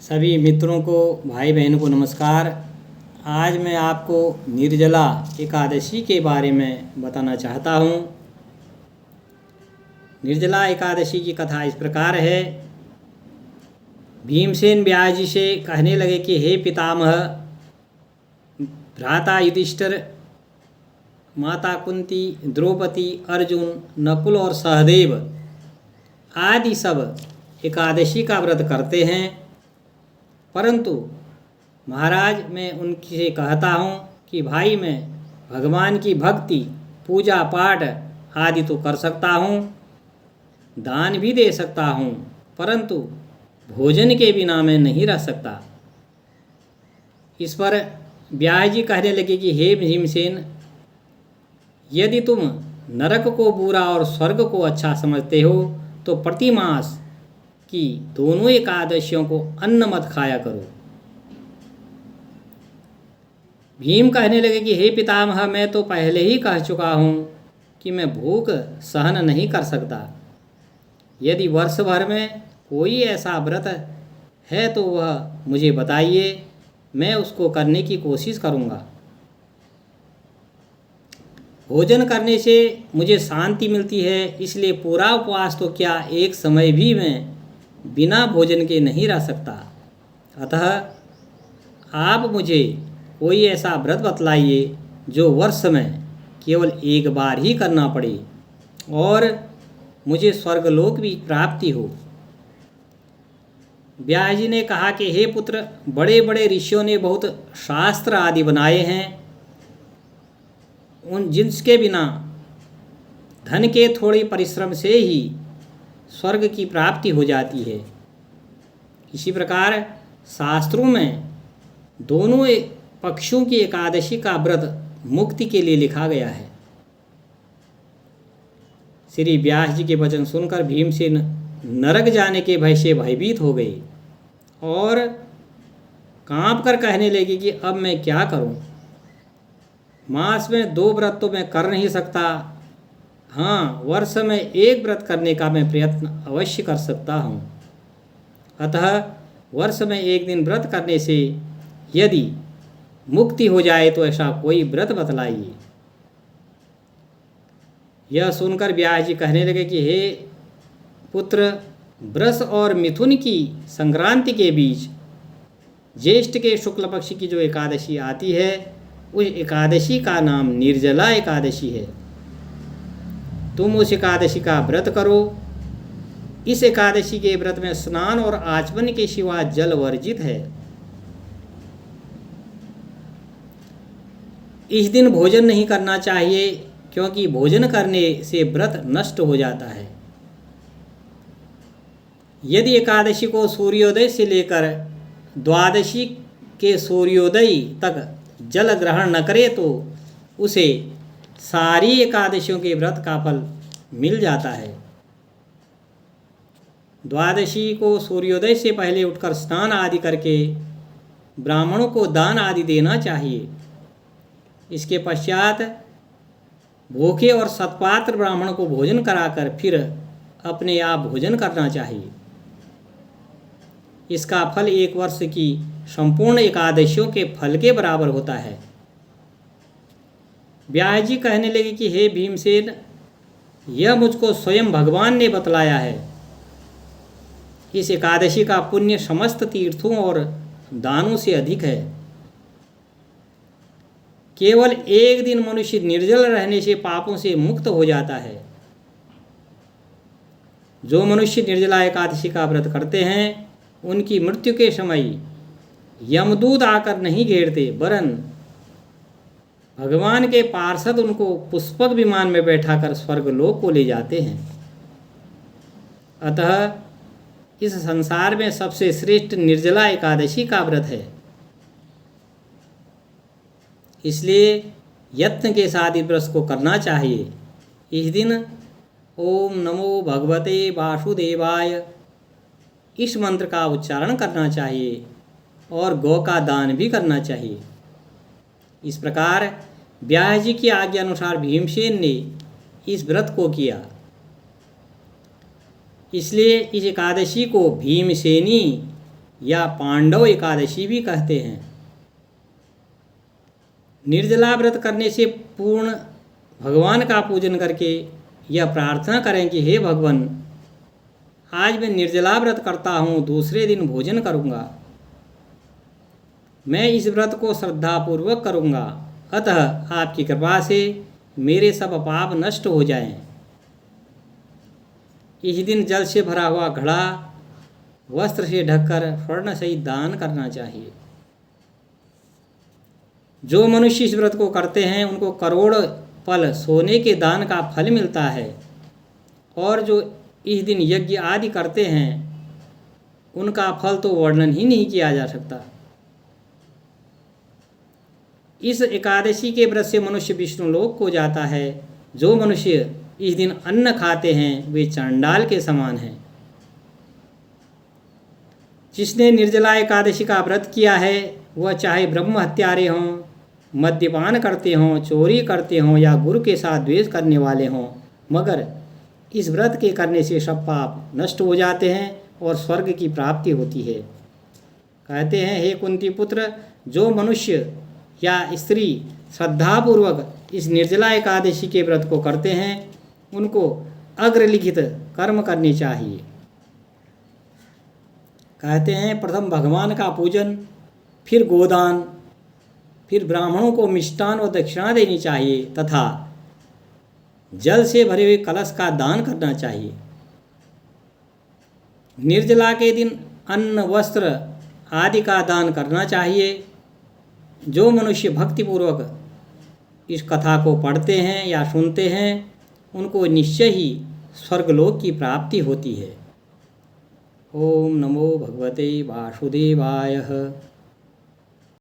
सभी मित्रों को, भाई बहनों को नमस्कार। आज मैं आपको निर्जला एकादशी के बारे में बताना चाहता हूँ। निर्जला एकादशी की कथा इस प्रकार है। भीमसेन व्यास जी से कहने लगे कि हे पितामह, भ्राता युधिष्ठिर, माता कुंती, द्रौपदी, अर्जुन, नकुल और सहदेव आदि सब एकादशी का व्रत करते हैं, परंतु महाराज मैं उनसे कहता हूँ कि भाई मैं भगवान की भक्ति, पूजा पाठ आदि तो कर सकता हूँ, दान भी दे सकता हूँ, परंतु भोजन के बिना मैं नहीं रह सकता। इस पर व्यास जी कहने लगे कि हे भीमसेन, यदि तुम नरक को बुरा और स्वर्ग को अच्छा समझते हो तो प्रतिमास की दोनों एकादशियों को अन्न मत खाया करो। भीम कहने लगे कि हे पितामह, मैं तो पहले ही कह चुका हूँ कि मैं भूख सहन नहीं कर सकता। यदि वर्ष भर में कोई ऐसा व्रत है तो वह मुझे बताइए, मैं उसको करने की कोशिश करूँगा। भोजन करने से मुझे शांति मिलती है, इसलिए पूरा उपवास तो क्या एक समय भी मैं बिना भोजन के नहीं रह सकता। अतः आप मुझे कोई ऐसा व्रत बतलाइए जो वर्ष में केवल एक बार ही करना पड़े और मुझे स्वर्गलोक भी प्राप्ति हो। व्यास जी ने कहा कि हे पुत्र, बड़े बड़े ऋषियों ने बहुत शास्त्र आदि बनाए हैं, उन जिनके बिना धन के थोड़े परिश्रम से ही स्वर्ग की प्राप्ति हो जाती है। इसी प्रकार शास्त्रों में दोनों पक्षों की एकादशी का व्रत मुक्ति के लिए लिखा गया है। श्री व्यास जी के वचन सुनकर भीमसेन नरक जाने के भय से भयभीत हो गए और कांप कर कहने लगे कि अब मैं क्या करूं? मास में 2 व्रत तो मैं कर नहीं सकता, हाँ वर्ष में 1 व्रत करने का मैं प्रयत्न अवश्य कर सकता हूँ। अतः वर्ष में 1 दिन व्रत करने से यदि मुक्ति हो जाए तो ऐसा कोई व्रत बतलाइए। यह सुनकर व्यास जी कहने लगे कि हे पुत्र, वृष और मिथुन की संक्रांति के बीच ज्येष्ठ के शुक्ल पक्ष की जो एकादशी आती है, उस एकादशी का नाम निर्जला एकादशी है। तुम उस एकादशी का व्रत करो। इस एकादशी के व्रत में स्नान और आचमन के सिवा जल वर्जित है। इस दिन भोजन नहीं करना चाहिए, क्योंकि भोजन करने से व्रत नष्ट हो जाता है। यदि एकादशी को सूर्योदय से लेकर द्वादशी के सूर्योदय तक जल ग्रहण न करे तो उसे सारी एकादशियों के व्रत का फल मिल जाता है। द्वादशी को सूर्योदय से पहले उठकर स्नान आदि करके ब्राह्मणों को दान आदि देना चाहिए। इसके पश्चात भूखे और सत्पात्र ब्राह्मण को भोजन कराकर फिर अपने आप भोजन करना चाहिए। इसका फल 1 वर्ष की संपूर्ण एकादशियों के फल के बराबर होता है। व्यास जी कहने लगे कि हे भीमसेन, यह मुझको स्वयं भगवान ने बतलाया है। इस एकादशी का पुण्य समस्त तीर्थों और दानों से अधिक है। केवल 1 दिन मनुष्य निर्जल रहने से पापों से मुक्त हो जाता है। जो मनुष्य निर्जला एकादशी का व्रत करते हैं, उनकी मृत्यु के समय यमदूत आकर नहीं घेरते, वरन भगवान के पार्षद उनको पुष्पक विमान में बैठाकर स्वर्गलोक को ले जाते हैं। अतः इस संसार में सबसे श्रेष्ठ निर्जला एकादशी का व्रत है। इसलिए यत्न के साथ इस व्रत को करना चाहिए। इस दिन ओम नमो भगवते वासुदेवाय इस मंत्र का उच्चारण करना चाहिए और गौ का दान भी करना चाहिए। इस प्रकार व्यास जी की आज्ञा अनुसार भीमसेन ने इस व्रत को किया। इसलिए इस एकादशी को भीमसेनी या पांडव एकादशी भी कहते हैं। निर्जला व्रत करने से पूर्ण भगवान का पूजन करके यह प्रार्थना करें कि हे भगवान, आज मैं निर्जला व्रत करता हूँ, दूसरे दिन भोजन करूँगा। मैं इस व्रत को श्रद्धापूर्वक करूँगा, अतः आपकी कृपा से मेरे सब पाप नष्ट हो जाएं। इस दिन जल से भरा हुआ घड़ा वस्त्र से ढककर स्वर्ण सहित दान करना चाहिए। जो मनुष्य इस व्रत को करते हैं उनको करोड़ पल सोने के दान का फल मिलता है, और जो इस दिन यज्ञ आदि करते हैं उनका फल तो वर्णन ही नहीं किया जा सकता। इस एकादशी के व्रत से मनुष्य विष्णु लोक को जाता है। जो मनुष्य इस दिन अन्न खाते हैं वे चांडाल के समान हैं। जिसने निर्जला एकादशी का व्रत किया है वह चाहे ब्रह्म हत्यारे हों, मद्यपान करते हों, चोरी करते हों या गुरु के साथ द्वेष करने वाले हों, मगर इस व्रत के करने से सब पाप नष्ट हो जाते हैं और स्वर्ग की प्राप्ति होती है। कहते हैं, हे कुंती पुत्र, जो मनुष्य या स्त्री श्रद्धापूर्वक इस निर्जला एकादशी के व्रत को करते हैं उनको अग्रलिखित कर्म करने चाहिए। कहते हैं, प्रथम भगवान का पूजन, फिर गोदान, फिर ब्राह्मणों को मिष्टान और दक्षिणा देनी चाहिए तथा जल से भरे हुए कलश का दान करना चाहिए। निर्जला के दिन अन्न, वस्त्र आदि का दान करना चाहिए। जो मनुष्य भक्तिपूर्वक इस कथा को पढ़ते हैं या सुनते हैं उनको निश्चय ही स्वर्गलोक की प्राप्ति होती है। ओम नमो भगवते वासुदेवाय।